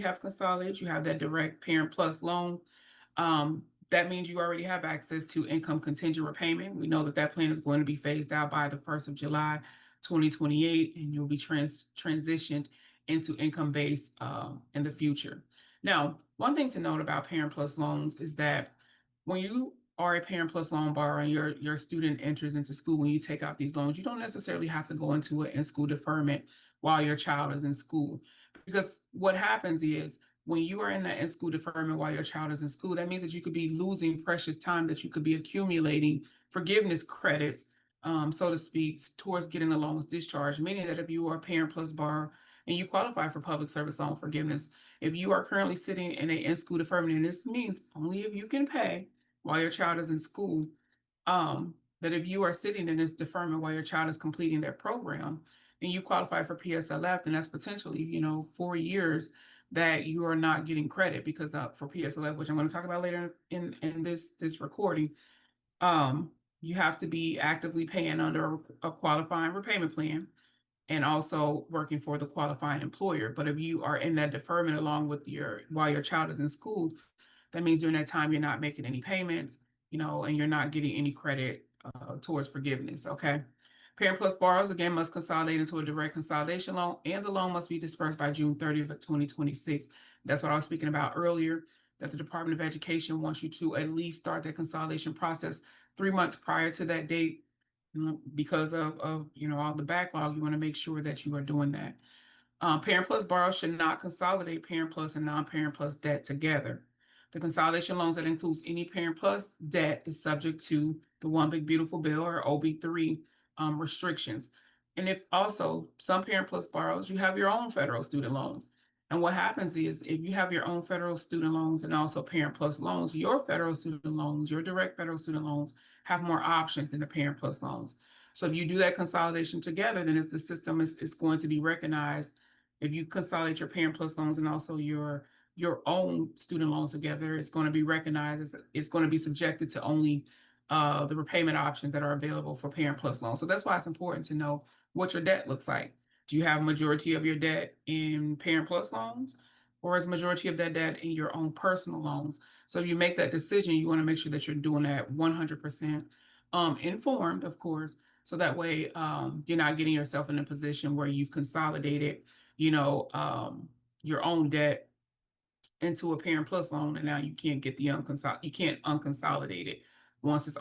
have consolidated, you have that direct Parent Plus loan. That means you already have access to income contingent repayment. We know that that plan is going to be phased out by the 1st of July, 2028, and you'll be transitioned into income based in the future. Now, one thing to note about Parent Plus loans is that when you are a Parent Plus loan borrower and your student enters into school, when you take out these loans, you don't necessarily have to go into an in-school deferment while your child is in school. Because what happens is when you are in that in-school deferment while your child is in school, that means that you could be losing precious time that you could be accumulating forgiveness credits, so to speak, towards getting the loans discharged. Meaning that if you are a Parent Plus borrower and you qualify for public service loan forgiveness, if you are currently sitting in a in-school deferment, and this means only if you can pay while your child is in school, that if you are sitting in this deferment while your child is completing their program and you qualify for PSLF, then that's potentially, 4 years that you are not getting credit because for PSLF, which I'm going to talk about later in this recording, you have to be actively paying under a qualifying repayment plan and also working for the qualifying employer. But if you are in that deferment along with while your child is in school, that means during that time you're not making any payments, and you're not getting any credit towards forgiveness. Okay. Parent Plus borrowers again must consolidate into a direct consolidation loan, and the loan must be dispersed by June 30th of 2026. That's what I was speaking about earlier. That the Department of Education wants you to at least start that consolidation process 3 months prior to that date, because of all the backlog. You want to make sure that you are doing that. Parent Plus borrowers should not consolidate Parent Plus and non-Parent Plus debt together. The consolidation loans that includes any Parent Plus debt is subject to the One Big Beautiful Bill or OB3 restrictions. And if also some Parent Plus borrowers, you have your own federal student loans. And what happens is if you have your own federal student loans and also Parent Plus loans, your federal student loans, your direct federal student loans have more options than the Parent Plus loans. So if you do that consolidation together, then the system is going to be recognized. If you consolidate your Parent Plus loans and also your own student loans together, it's going to be recognized as it's going to be subjected to only the repayment options that are available for Parent Plus loans. So that's why it's important to know what your debt looks like. Do you have majority of your debt in Parent Plus loans, or is majority of that debt in your own personal loans? So if you make that decision, you want to make sure that you're doing that 100% informed, of course, so that way you're not getting yourself in a position where you've consolidated, you know, um, your own debt into a Parent Plus loan, and now you can't get you can't unconsolidate it once it's